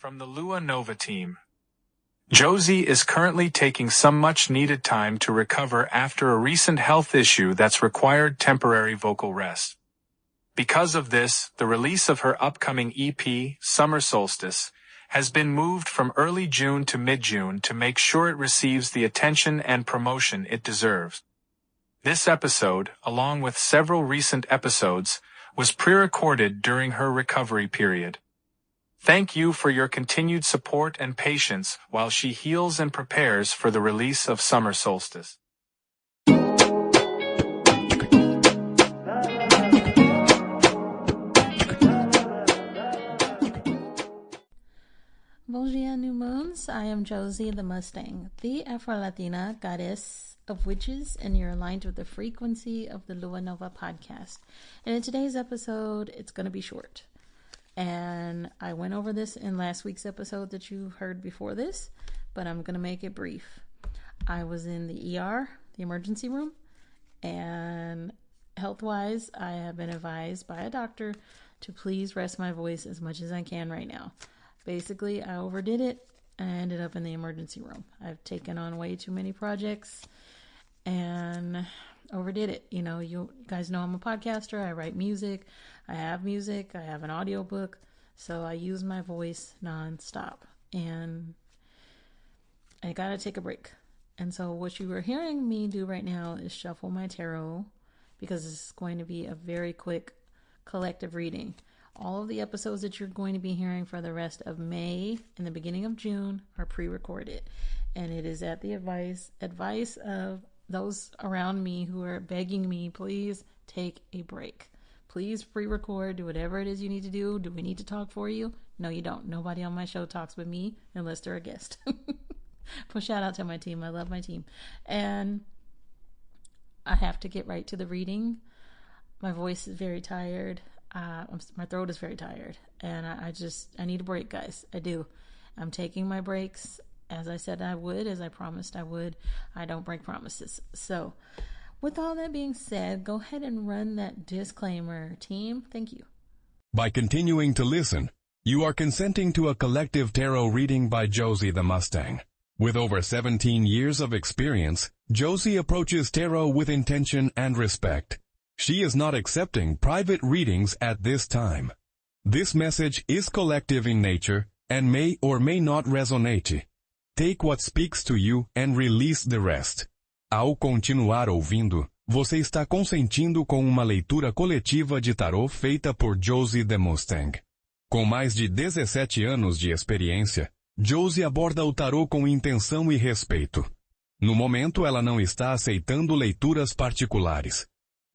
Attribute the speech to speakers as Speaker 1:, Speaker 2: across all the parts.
Speaker 1: From the Lua Nova team. Josie is currently taking some much-needed time to recover after a recent health issue that's required temporary vocal rest. Because of this, the release of her upcoming EP, Summer Solstice, has been moved from early June to mid-June to make sure it receives the attention and promotion it deserves. This episode, along with several recent episodes, was pre-recorded during her recovery period. Thank you for your continued support and patience while she heals and prepares for the release of Summer Solstice.
Speaker 2: Bonjour, new moons. I am Josie the Mustang, the Afro-Latina goddess of witches, and you're aligned with the frequency of the Lua Nova podcast. And in today's episode, it's going to be short. And I went over this in last week's episode that you heard before this, but I'm going to make it brief. I was in the ER, the emergency room, and health-wise, I have been advised by a doctor to please rest my voice as much as I can right now. Basically, I overdid it and I ended up in the emergency room. I've taken on way too many projects and overdid it. You know, you guys know I'm a podcaster. I write music. I have an audiobook. So I use my voice nonstop. And I gotta take a break. And so what you are hearing me do right now is shuffle my tarot, because it's going to be a very quick collective reading. All of the episodes that you're going to be hearing for the rest of May and the beginning of June are pre-recorded. And it is at the advice of those around me who are begging me, please take a break. Please pre-record, do whatever it is you need to do. Do we need to talk for you? No, you don't. Nobody on my show talks with me unless they're a guest. But shout out to my team. I love my team. And I have to get right to the reading. My voice is very tired. My throat is very tired, and I need a break, guys. I do. I'm taking my breaks as I said I would, as I promised I would. I don't break promises. So with all that being said, go ahead and run that disclaimer, team. Thank you.
Speaker 3: By continuing to listen, you are consenting to a collective tarot reading by Josie the Mustang. With over 17 years of experience, Josie approaches tarot with intention and respect. She is not accepting private readings at this time. This message is collective in nature and may or may not resonate. Take what speaks to you and release the rest. Ao continuar ouvindo, você está consentindo com uma leitura coletiva de tarô feita por Josie the Mustang. Com mais de 17 anos de experiência, Josie aborda o tarô com intenção e respeito. No momento, ela não está aceitando leituras particulares.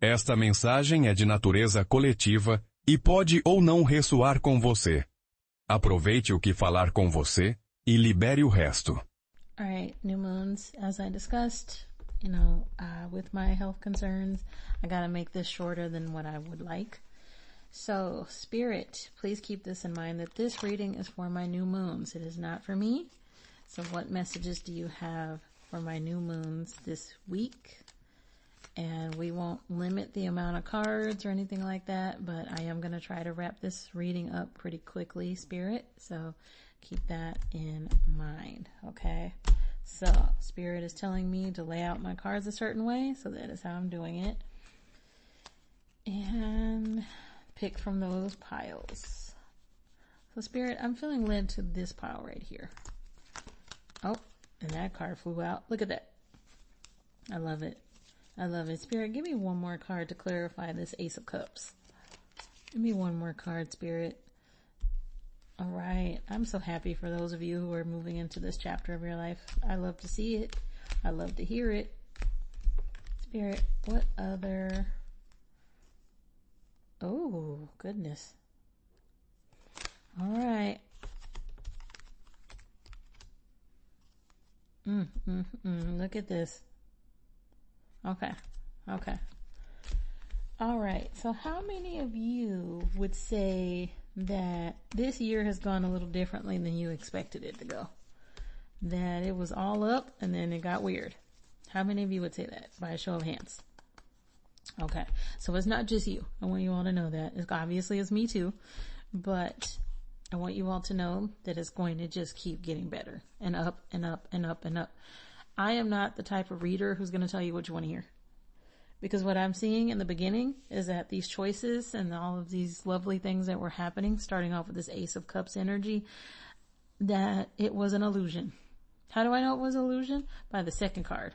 Speaker 3: Esta mensagem é de natureza coletiva e pode ou não ressoar com você. Aproveite o que falar com você e libere o resto.
Speaker 2: All right, new moons, as I discussed, with my health concerns, I gotta make this shorter than what I would like. So, Spirit, please keep this in mind that this reading is for my new moons. It is not for me. So what messages do you have for my new moons this week? And we won't limit the amount of cards or anything like that, but I am going to try to wrap this reading up pretty quickly, Spirit. So keep that in mind, okay? So Spirit is telling me to lay out my cards a certain way, so that is how I'm doing it. And pick from those piles. So Spirit, I'm feeling led to this pile right here. Oh, and that card flew out. Look at that. I love it. I love it. Spirit, give me one more card to clarify this Ace of Cups. Give me one more card, Spirit. All right. I'm so happy for those of you who are moving into this chapter of your life. I love to see it. I love to hear it. Spirit, what other... Oh, goodness. All right. Look at this. Okay. All right. So how many of you would say that this year has gone a little differently than you expected it to go? That it was all up and then it got weird? How many of you would say that by a show of hands? Okay. So it's not just you. I want you all to know that. Obviously it's me too. But I want you all to know that it's going to just keep getting better and up and up and up and up. I am not the type of reader who's going to tell you what you want to hear. Because what I'm seeing in the beginning is that these choices and all of these lovely things that were happening, starting off with this Ace of Cups energy, that it was an illusion. How do I know it was an illusion? By the second card,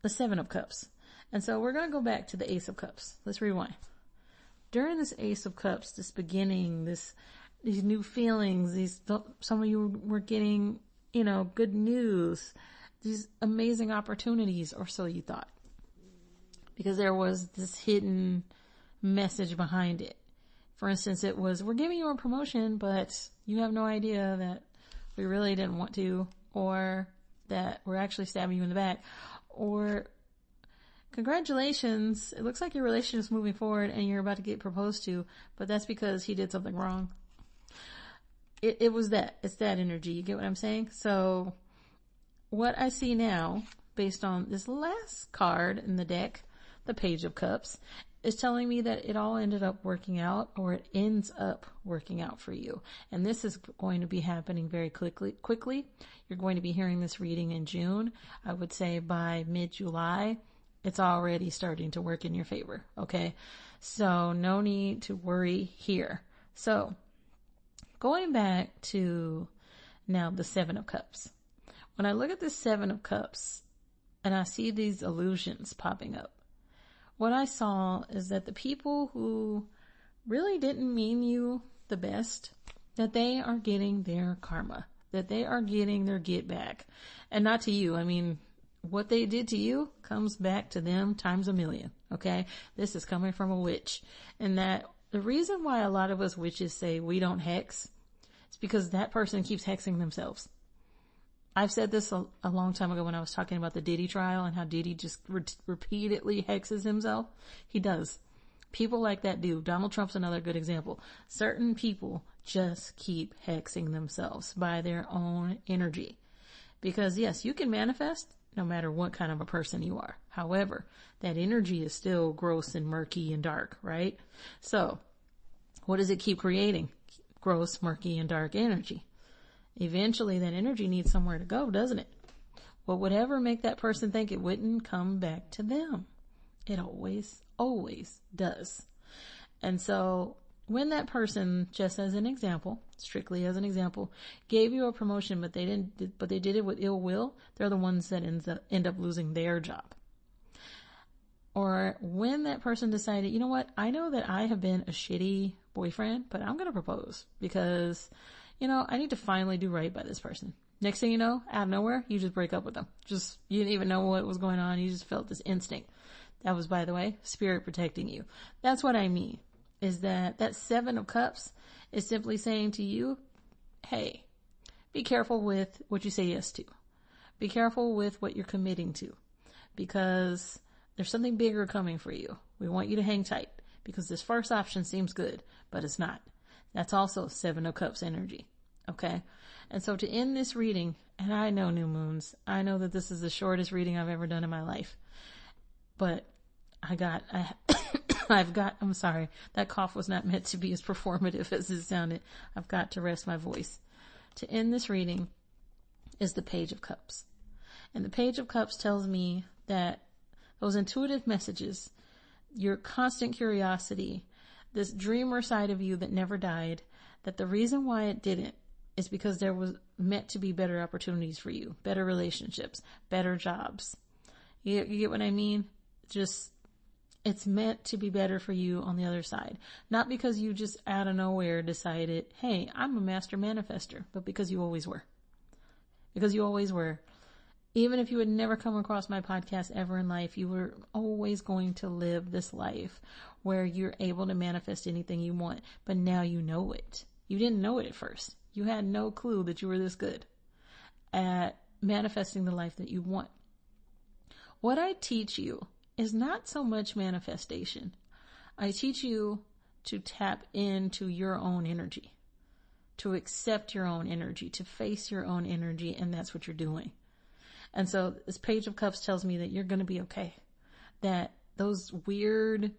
Speaker 2: the Seven of Cups. And so we're going to go back to the Ace of Cups. Let's rewind. During this Ace of Cups, this beginning, these new feelings, some of you were getting, good news, these amazing opportunities, or so you thought. Because there was this hidden message behind it. For instance, it was, we're giving you a promotion, but you have no idea that we really didn't want to, or that we're actually stabbing you in the back, or congratulations, it looks like your relationship is moving forward and you're about to get proposed to, but that's because he did something wrong. It's that energy. You get what I'm saying? So what I see now, based on this last card in the deck, the Page of Cups, is telling me that it all ended up working out, or it ends up working out for you. And this is going to be happening very quickly. You're going to be hearing this reading in June. I would say by mid-July, it's already starting to work in your favor. Okay. So no need to worry here. So going back to now the Seven of Cups. When I look at the Seven of Cups and I see these illusions popping up, what I saw is that the people who really didn't mean you the best, that they are getting their karma, that they are getting their get back. And not to you. I mean, what they did to you comes back to them times a million. Okay. This is coming from a witch. And that the reason why a lot of us witches say we don't hex is because that person keeps hexing themselves. I've said this a long time ago when I was talking about the Diddy trial and how Diddy just repeatedly hexes himself. He does. People like that do. Donald Trump's another good example. Certain people just keep hexing themselves by their own energy. Because yes, you can manifest no matter what kind of a person you are. However, that energy is still gross and murky and dark, right? So what does it keep creating? Gross, murky, and dark energy. Eventually that energy needs somewhere to go, doesn't it? Well, whatever make that person think it wouldn't come back to them. It always does. And so when that person, just as an example, strictly as an example, gave you a promotion, but they did it with ill will, they're the ones that end up losing their job. Or when that person decided, you know what, I know that I have been a shitty boyfriend, but I'm going to propose because, I need to finally do right by this person. Next thing you know, out of nowhere, you just break up with them. You didn't even know what was going on. You just felt this instinct. That was, by the way, spirit protecting you. That's what I mean, is that Seven of Cups is simply saying to you, hey, be careful with what you say yes to. Be careful with what you're committing to, because there's something bigger coming for you. We want you to hang tight because this first option seems good, but it's not. That's also Seven of Cups energy. Okay. And so to end this reading, and I know new moons, I know that this is the shortest reading I've ever done in my life, but I'm sorry, that cough was not meant to be as performative as it sounded. I've got to rest my voice. To end this reading is the Page of Cups. And the Page of Cups tells me that those intuitive messages, your constant curiosity, this dreamer side of you that never died, that the reason why it didn't is because there was meant to be better opportunities for you, better relationships, better jobs. You get what I mean? It's meant to be better for you on the other side. Not because you just out of nowhere decided, hey, I'm a master manifester, but because you always were. Because you always were. Even if you had never come across my podcast ever in life, you were always going to live this life where you're able to manifest anything you want. But now you know it. You didn't know it at first. You had no clue that you were this good at manifesting the life that you want. What I teach you is not so much manifestation. I teach you to tap into your own energy, to accept your own energy, to face your own energy, and that's what you're doing. And so this Page of Cups tells me that you're going to be okay. That those weird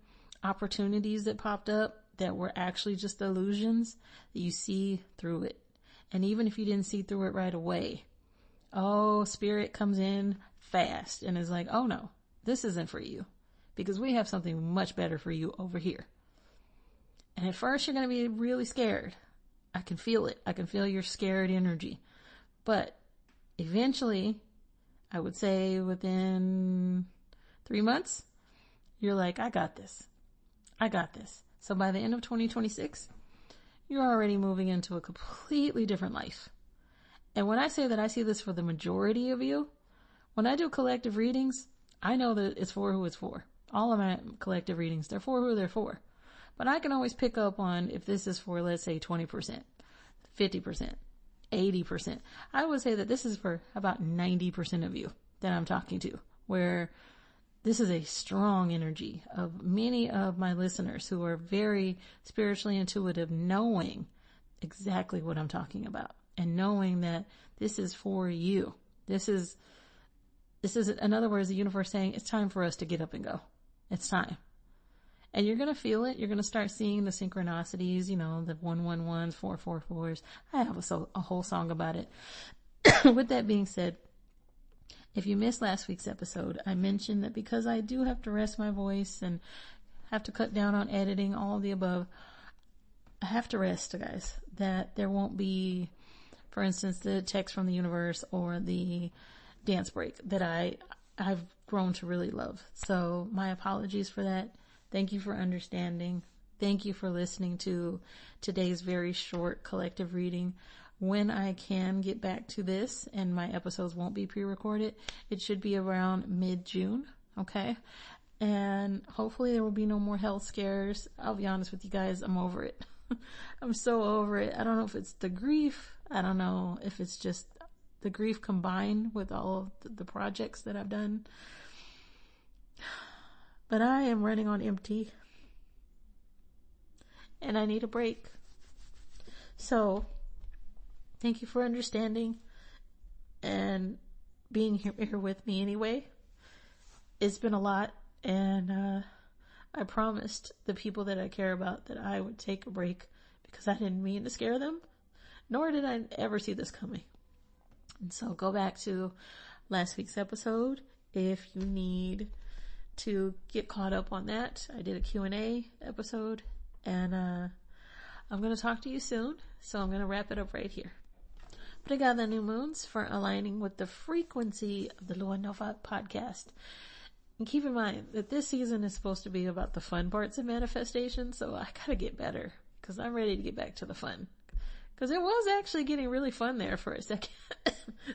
Speaker 2: opportunities that popped up, that were actually just illusions, you see through it. And even if you didn't see through it right away, spirit comes in fast and is like, oh no, this isn't for you, because we have something much better for you over here. And at first you're going to be really scared. I can feel it. I can feel your scared energy. But eventually, I would say within 3 months, you're like, I got this. I got this. So by the end of 2026, you're already moving into a completely different life. And when I say that I see this for the majority of you, when I do collective readings, I know that it's for who it's for. All of my collective readings, they're for who they're for. But I can always pick up on if this is for, let's say, 20%, 50%, 80%. I would say that this is for about 90% of you that I'm talking to, where this is a strong energy of many of my listeners who are very spiritually intuitive, knowing exactly what I'm talking about and knowing that this is for you. This is, in other words, the universe saying it's time for us to get up and go. It's time. And you're going to feel it. You're going to start seeing the synchronicities, the 111s, 444s. I have a whole song about it. With that being said, if you missed last week's episode, I mentioned that because I do have to rest my voice and have to cut down on editing, all of the above, I have to rest, guys. That there won't be, for instance, the text from the universe or the dance break that I've grown to really love. So my apologies for that. Thank you for understanding. Thank you for listening to today's very short collective reading. When I can get back to this and my episodes won't be pre-recorded, it should be around mid-June, okay? And hopefully there will be no more health scares. I'll be honest with you guys, I'm over it. I'm so over it. I don't know if it's the grief. I don't know if it's just the grief combined with all of the projects that I've done. But I am running on empty. And I need a break. So, thank you for understanding and being here with me anyway. It's been a lot, and I promised the people that I care about that I would take a break because I didn't mean to scare them, nor did I ever see this coming. And so go back to last week's episode if you need to get caught up on that. I did a Q&A episode, and I'm going to talk to you soon, so I'm going to wrap it up right here. But I got the new moons for aligning with the frequency of the Lua Nova podcast. And keep in mind that this season is supposed to be about the fun parts of manifestation, so I gotta get better because I'm ready to get back to the fun. Because it was actually getting really fun there for a second,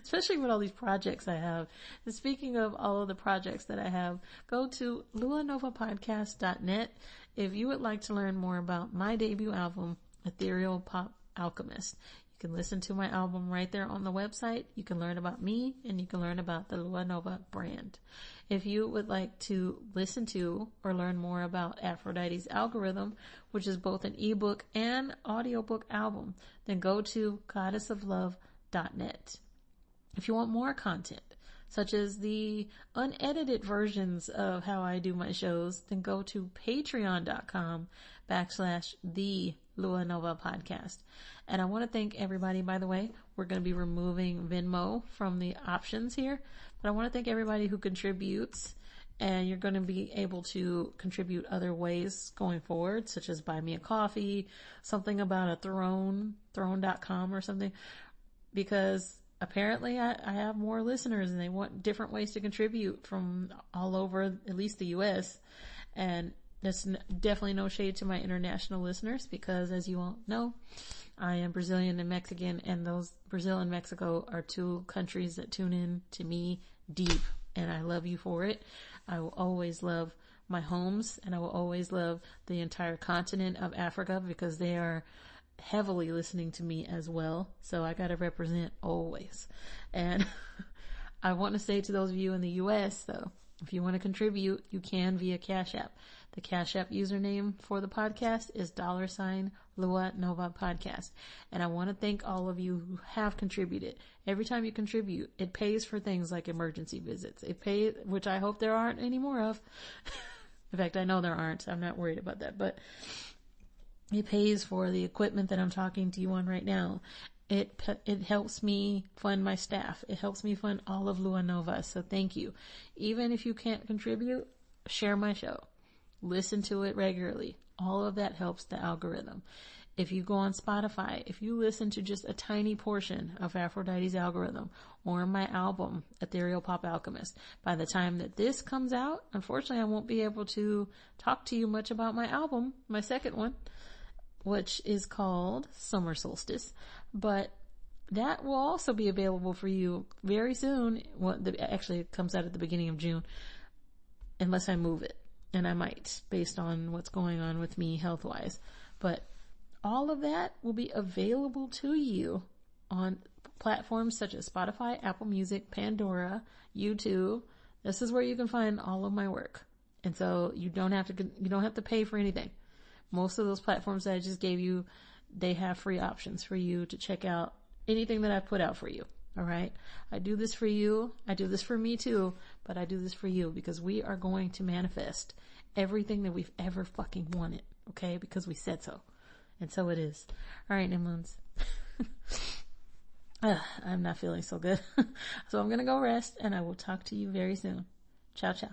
Speaker 2: especially with all these projects I have. And speaking of all of the projects that I have, go to luanovapodcast.net if you would like to learn more about my debut album, Ethereal Pop Alchemist. You can listen to my album right there on the website. You can learn about me, and you can learn about the Lua Nova brand. If you would like to listen to or learn more about Aphrodite's algorithm, which is both an ebook and audiobook album, then go to goddessoflove.net. If you want more content, such as the unedited versions of how I do my shows, then go to patreon.com/the Lua Nova podcast. And I want to thank everybody, by the way. We're going to be removing Venmo from the options here, but I want to thank everybody who contributes, and you're going to be able to contribute other ways going forward, such as buy me a coffee, something about a throne.com or something, because apparently I have more listeners and they want different ways to contribute from all over, at least the U.S., and there's definitely no shade to my international listeners because, as you all know, I am Brazilian and Mexican, and those Brazil and Mexico are two countries that tune in to me deep, and I love you for it. I will always love my homes, and I will always love the entire continent of Africa because they are heavily listening to me as well. So I got to represent always. And I want to say to those of you in the U.S., though, if you want to contribute, you can via Cash App. The Cash App username for the podcast is $Lua Nova Podcast. And I want to thank all of you who have contributed. Every time you contribute, it pays for things like emergency visits. It pays, which I hope there aren't any more of. In fact, I know there aren't. I'm not worried about that. But It pays for the equipment that I'm talking to you on right now. It helps me fund my staff. It helps me fund all of Lua Nova. So thank you. Even if you can't contribute, share my show. Listen to it regularly. All of that helps the algorithm. If you go on Spotify, if you listen to just a tiny portion of Aphrodite's algorithm or my album, Ethereal Pop Alchemist, by the time that this comes out, unfortunately I won't be able to talk to you much about my album, my second one, which is called Summer Solstice, but that will also be available for you very soon. Well, actually it comes out at the beginning of June, unless I move it, and I might, based on what's going on with me health-wise. But all of that will be available to you on platforms such as Spotify, Apple Music, Pandora, YouTube. This is where you can find all of my work. And so you don't have to pay for anything. Most of those platforms that I just gave you, they have free options for you to check out anything that I put out for you. All right. I do this for you. I do this for me too, but I do this for you because we are going to manifest everything that we've ever fucking wanted. Okay. Because we said so. And so it is. All right, new moons. I'm not feeling so good. So I'm going to go rest and I will talk to you very soon. Ciao, ciao.